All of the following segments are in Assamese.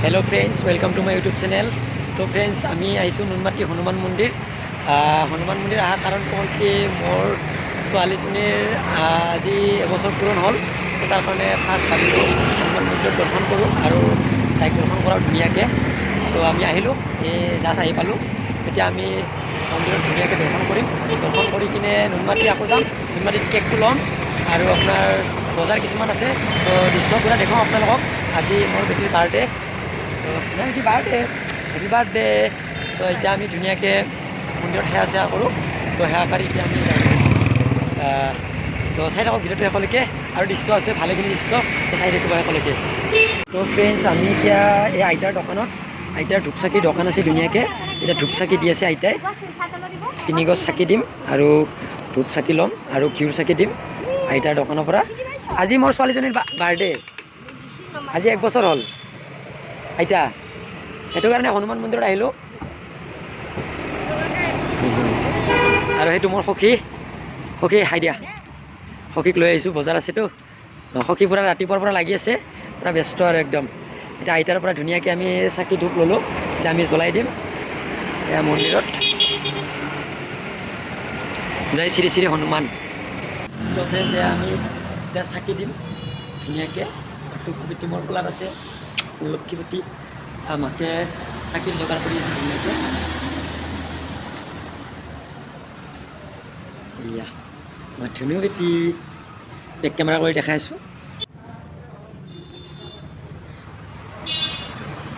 Hello friends welcome to my YouTube channel. तो फ्रेंड्स आमी आइसो नुनमाटी हनुमान मंदिर आहा कारण हल कि मोर छोवालीजनीर आज এবছৰ पूरण हल। तो तार कारण फार्स्ट भाविलो हनुमान मंदिर दर्शन करूँ और ताइक दर्शन कराओ धुनियाके। तो आमी आहिलो जास्ट आहि पालो। এতিয়া আমি মন্দিৰত ধুনীয়াকৈ দৰ্শন কৰিম। দৰ্শন কৰি কিনে নুনমাটি আকৌ যাম। নুনমাটিত কেকটো ল'ম আৰু আপোনাৰ বজাৰ কিছুমান আছে। তো দৃশ্য পুৰা দেখাওঁ আপোনালোকক। আজি মোৰ বেটিৰ বাৰ্থডে। তো হেপী বাৰ্থডে। তো এতিয়া আমি ধুনীয়াকৈ মন্দিৰত সেৱা কৰোঁ। তো সেৱা কৰি এতিয়া আমি তো চাই থাকক ভিডিঅ'টো শেষলৈকে। আৰু দৃশ্য আছে ভালেখিনি দৃশ্য, তো চাই থাকিব শেষলৈকে। তো ফ্ৰেণ্ডছ আমি এতিয়া এই আইতাৰ দোকানত, আইতাৰ ধূপচাকিৰ দোকান আছে ধুনীয়াকৈ। এতিয়া ধূপচাকি দি আছে আইতাই। 3 গছ চাকি দিম আৰু ধূপচাকি ল'ম আৰু ঘিউৰ চাকি দিম আইতাৰ দোকানৰ পৰা। আজি মোৰ ছোৱালীজনীৰ বাৰ্থডে, আজি 1 বছৰ হ'ল আইতা। সেইটো কাৰণে হনুমান মন্দিৰত আহিলোঁ। আৰু সেইটো মোৰ সখী হাই দিয়া, সখীক লৈ আহিছোঁ। বজাৰ আছেতো, সখী পূৰা ৰাতিপুৱাৰ পৰা লাগি আছে, পূৰা ব্যস্ত আৰু একদম। এতিয়া আইতাৰ পৰা ধুনীয়াকৈ আমি চাকি ধূপ ল'লোঁ। এতিয়া আমি জ্বলাই দিম এয়া মন্দিৰত। জয় শ্ৰী শ্ৰী হনুমান। তো ফ্ৰেণ্ডছ আমি এতিয়া চাকি দিম ধুনীয়াকৈ। টুকুপেটি মোৰ কোলাত আছে, লক্ষীপতি আমাকে চাকিৰ যোগাৰ কৰি আছে ধুনীয়াকৈ। এয়া মই ধুনু বেটি বেক কেমেৰা কৰি দেখাই আছোঁ।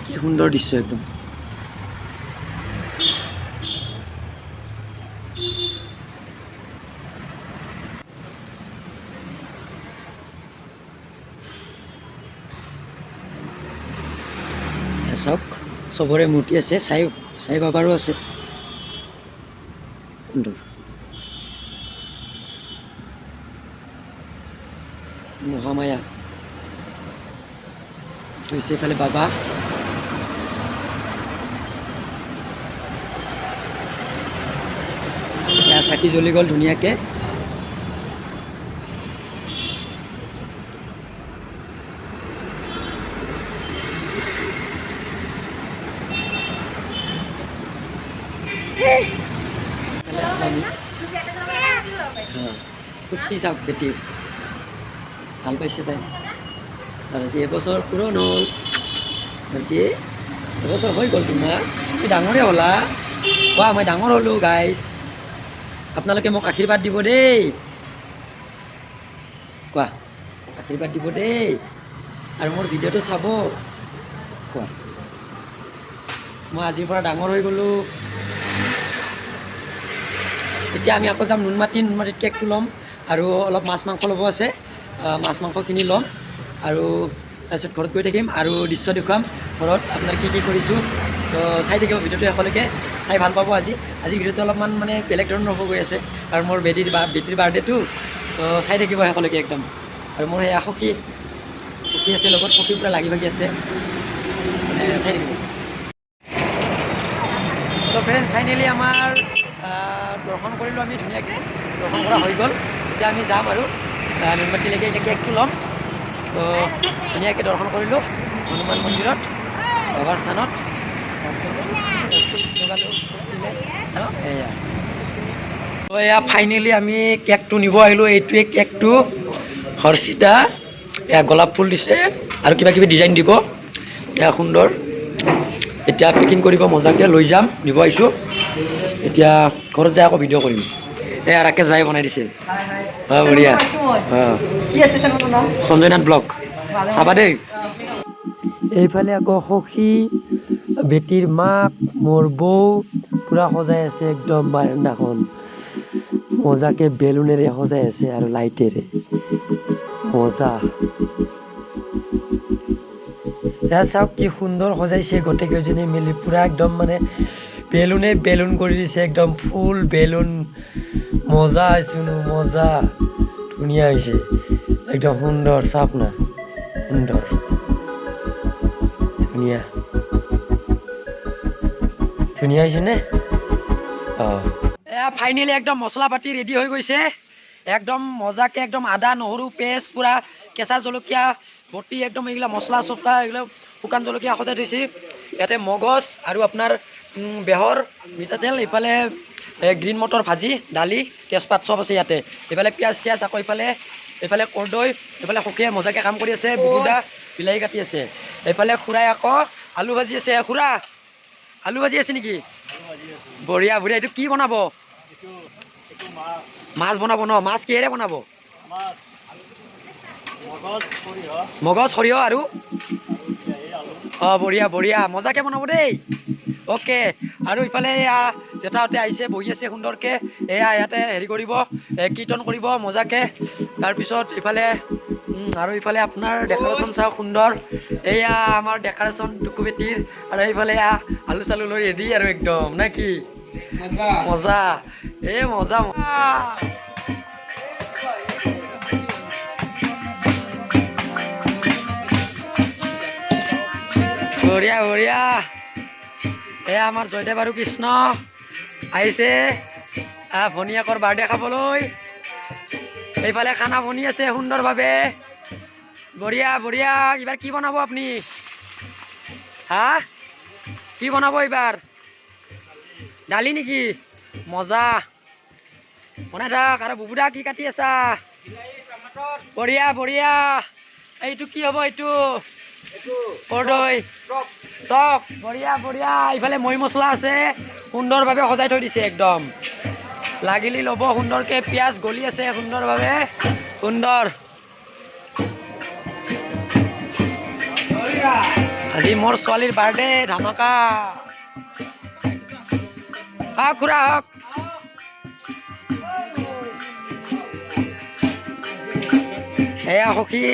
কি সুন্দৰ দৃশ্য একদম। চাওক চবৰে মূৰ্তি আছে, চাই বাবাৰো আছে সুন্দৰ। মহামায়া এইটো হৈছে এইফালে বাবা। এয়া চাকি জ্বলি গ'ল ধুনীয়াকৈ। ফুটি চাওক বেটি ভাল পাইছে তাই। আৰু আজি 1 বছৰ পূৰণ হ'ল। বেটি 1 বছৰ হৈ গ'ল তোমাৰ, তুমি ডাঙৰে হ'লা। কোৱা মই ডাঙৰ হ'লোঁ গাইজ, আপোনালোকে মোক আশীৰ্বাদ দিব দেই। কোৱা আশীৰ্বাদ দিব দেই আৰু মোৰ ভিডিঅ'টো চাব। কোৱা মই আজিৰ পৰা ডাঙৰ হৈ গ'লোঁ। এতিয়া আমি আকৌ যাম নুনমাটিত কেকটো ল'ম আৰু অলপ মাছ মাংস ল'ব আছে। মাছ মাংস কিনি ল'ম আৰু তাৰপিছত ঘৰত গৈ থাকিম আৰু দৃশ্য দেখুৱাম ঘৰত আপোনাৰ কি কৰিছোঁ। তো চাই থাকিব ভিডিঅ'টো শেষলৈকে, চাই ভাল পাব। আজি ভিডিঅ'টো অলপমান মানে বেলেগ ধৰণৰ হ'ব গৈ আছে কাৰণ মোৰ বেটিৰ বাৰ্থডেটো। তো চাই থাকিব শেষলৈকে একদম। আৰু মোৰ সেয়া সখী আছে লগত, সখী পূৰা লাগি ভাগি আছে, মানে চাই থাকিব। তো ফ্ৰেণ্ডছ ফাইনেলি আমাৰ দৰ্শন কৰিলোঁ আমি ধুনীয়াকৈ। দৰ্শন কৰা হৈ গ'ল। এতিয়া আমি যাম আৰু নুনমাটিলৈকে। এতিয়া কেকটো ল'ম। তো ধুনীয়াকৈ দৰ্শন কৰিলোঁ হনুমান মন্দিৰত, বাবাৰ স্থানত। তো এয়া ফাইনেলি আমি কেকটো নিব আহিলোঁ। এইটোৱে কেকটো, হৰ্ষিতা। এয়া গোলাপ ফুল দিছে আৰু কিবা কিবি ডিজাইন দিব, এয়া সুন্দৰ। এতিয়া পেকিং কৰিব মজাকৈ লৈ যাম, নিব আহিছোঁ। এতিয়া ঘৰত যাই আকৌ ভিডিঅ' কৰিম। এয়া ৰাকেশ ভাই বনাই দিছে, বঢ়িয়া। সঞ্জয় নাথ ব্লগ চাবা দেই। এইফালে আকৌ সখী, বেটিৰ মাক, মোৰ বৌ পূৰা সজাই আছে একদম বাৰান্দাখন। মজাকৈ বেলুনেৰে সজাই আছে আৰু লাইটেৰে, মজা। এয়া চাওক কি সুন্দৰ সজাইছে গোটেইকেইজনী মিলি, পূৰা একদম মানে বেলুন কৰি দিছে একদম, ফুল বেলুন। মজা হৈছে মজা, ধুনীয়া হৈছে একদম সুন্দৰ। চাওক না সুন্দৰ, ধুনীয়া হৈছে নে? অঁ এয়া ফাইনেলি একদম মছলা পাতি ৰেডি হৈ গৈছে একদম মজাকৈ। একদম আদা নহৰু পেষ্ট, পূৰা কেঁচা জলকীয়া বটি, একদম এইগিলা মছলা চছলা এইগিলা শুকান জলকীয়া সজাই থৈছে ইয়াতে মগজ আৰু আপোনাৰ বেহৰ মিঠাতেল ইফালে গ্ৰীণ মটৰ ভাজি দালি তেজপাত চব আছে ইয়াতে ইফালে পিঁয়াজ চিয়াজ আকৌ এইফালে কৰ্দৈ এইফালে সখীয়ে মজাকৈ কাম কৰি আছে বুকুদা বিলাহী কাটি আছে এইফালে খুৰাই আকৌ আলু ভাজি আছে খুৰা আলু ভাজি আছে নেকি বঢ়িয়া বঢ়িয়া এইটো কি বনাব মাছ বনাব ন মাছ কিহেৰে বনাব মগজ সৰিয়হ আৰু অঁ বঢ়িয়া বঢ়িয়া মজাকৈ বনাব দেই অ'কে আৰু ইফালে এয়া জেঠাহঁতে আহিছে বহি আছে সুন্দৰকৈ এয়া ইয়াতে হেৰি কৰিব কীৰ্তন কৰিব মজাকৈ তাৰপিছত ইফালে আৰু ইফালে আপোনাৰ ডেক'ৰেশ্যন চাওক সুন্দৰ এয়া আমাৰ ডেক'ৰেশ্যন টুকু বেটিৰ আৰু এইফালে এয়া আলু চালু লৈ ৰেডি আৰু একদম নে কি মজা মজা বঢ়িয়া বঢ়িয়া এয়া আমাৰ জয়দেৱ আৰু কৃষ্ণ আহিছে ভনীয়েকৰ বাৰ্থডে খাবলৈ এইফালে খানা বনি আছে সুন্দৰভাৱে বঢ়িয়া বঢ়িয়া এইবাৰ কি বনাব আপুনি হা কি বনাব এইবাৰ দালি নেকি মজা বনাই থাক আৰু বুবুদা কি কাটি আছা বঢ়িয়া বঢ়িয়া এইটো কি হ'ব এইটো কৰ্দৈ টক বঢ়িয়া বঢ়িয়া ইফালে মৈ মছলা আছে সুন্দৰভাৱে সজাই থৈ দিছে একদম লাগিলি ল'ব সুন্দৰকৈ পিঁয়াজ গলি আছে সুন্দৰভাৱে সুন্দৰ আজি মোৰ ছোৱালীৰ বাৰ্থডে ধামাকা খুৰা হওক এয়া সখী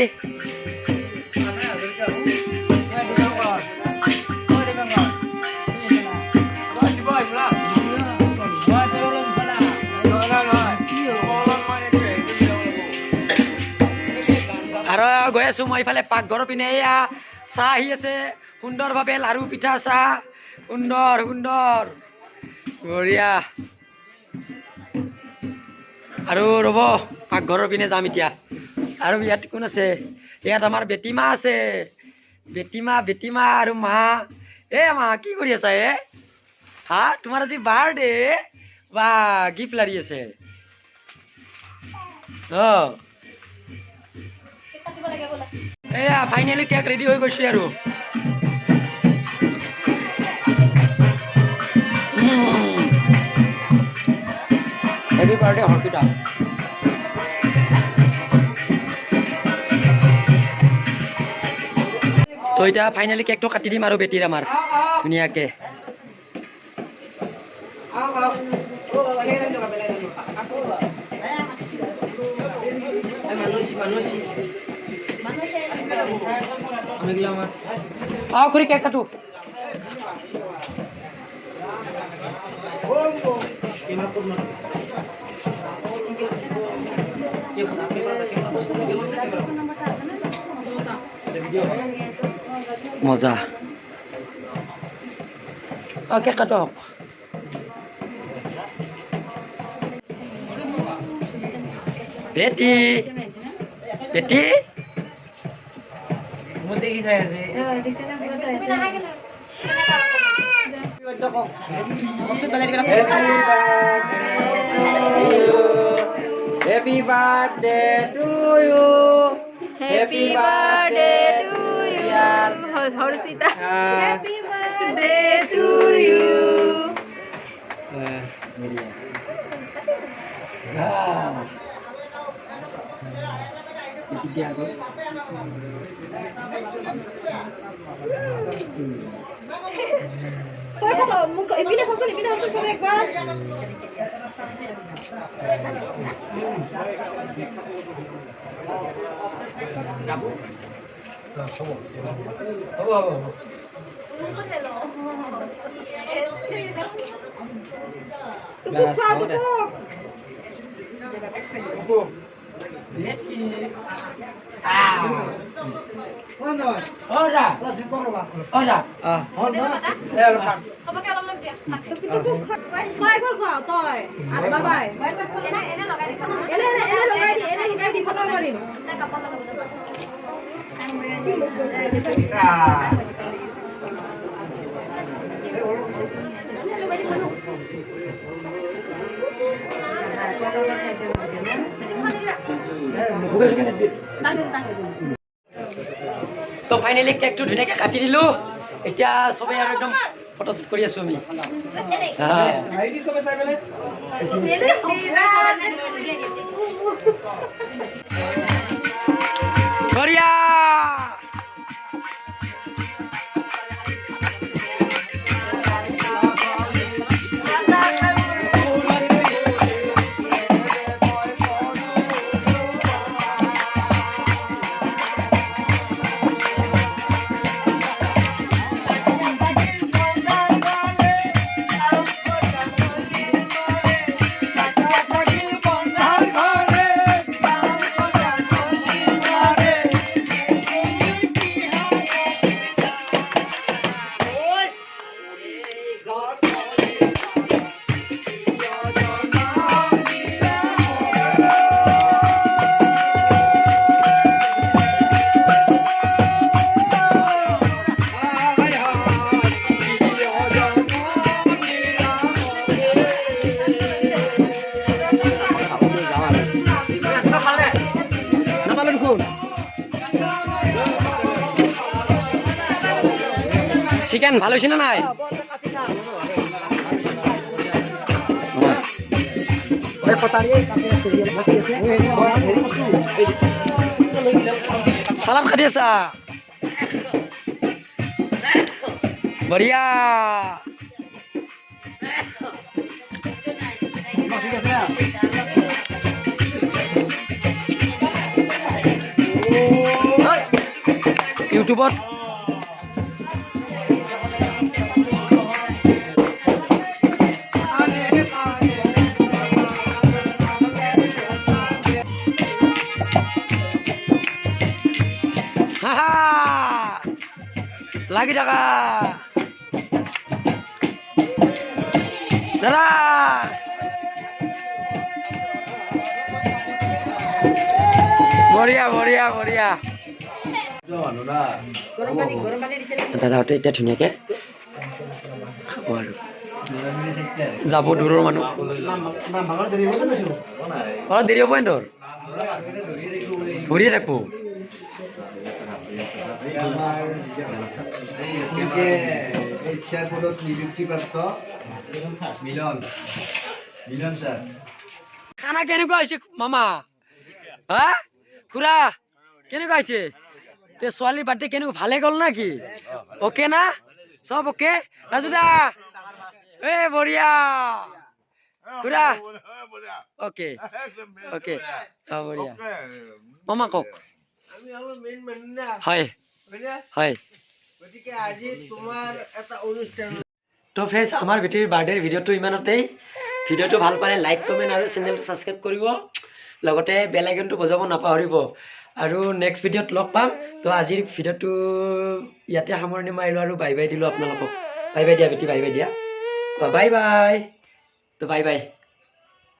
আৰু গৈ আছোঁ মই ইফালে পাকঘৰৰ পিনে এয়া চাহ আহি আছে সুন্দৰভাৱে লাৰু পিঠা চাহ সুন্দৰ সুন্দৰ বঢ়িয়া আৰু ৰ'ব পাকঘৰৰ পিনে যাম এতিয়া আৰু ইয়াত কোন আছে ইয়াত আমাৰ বেটীমা আছে বেটীমা আৰু মা মা কি কৰি আছা হা তোমাৰ আজি বাৰ্থডে বা গিফ্ট লাৰি আছে অঁ এয়া ফাইনেলি কেক ৰেডি হৈ গৈছে আৰু হেপী বাৰ্থডে হৰ্ষিতা তো এতিয়া ফাইনেলি কেকটো কাটি দিম আৰু বেটিৰ আমাৰ ধুনীয়াকৈ খুৰী কেক কাটো মজা কেক কাটো বেটি Happy birthday to you. Happy birthday to you. Horsita. Happy birthday to you. Itu dia aku. Saya kalau muka pindah langsung coba ekbar. তো ফাইনেলি কেকটো ধুনীয়াকৈ কাটি দিলোঁ এতিয়া চবেই আৰু একদম ফটোশ্বুট কৰি আছোঁ আমি বঢ়িয়া চিকেন ভালো হয়েছে না নাই সালাম খাটি আছা বঢ়িয়া ইউটিউবত lagi jaga dadah বঢ়িয়া দাদাহঁতে এতিয়া ধুনীয়াকৈ খাব আৰু যাব দূৰৰ মানুহ অলপ দেৰি হ'ব তোৰ ধৰিয়ে থাকব খানা কেনেকুৱা হৈছে মামা হা খুৰা কেনেকুৱা হৈছে তে ছোৱালীৰ বাৰ্থডে কেনেকুৱা ভালে গ'ল না কি অ'কে না চব অ'কে ৰাজু দা বঢ়িয়া খুৰা অ'কে অ'কে বঢ়িয়া মামা কওক হয় হয় তো ফ্ৰেণ্ডছ আমাৰ বেটিৰ বাৰ্থডেৰ ভিডিঅ'টো ইমানতেই ভিডিঅ'টো ভাল পালে লাইক কমেণ্ট আৰু চেনেলটো ছাবস্ক্ৰাইব কৰিব লগতে বেল আইকনটো বজাব নাপাহৰিব আৰু নেক্সট ভিডিঅ'ত লগ পাম তো আজিৰ ভিডিঅ'টো ইয়াতে সামৰণি মাৰিলোঁ আৰু বাই বাই দিলোঁ আপোনালোকক বাই বাই দিয়া বেটি বাই বাই দিয়া বাই বাই তো বাই বাই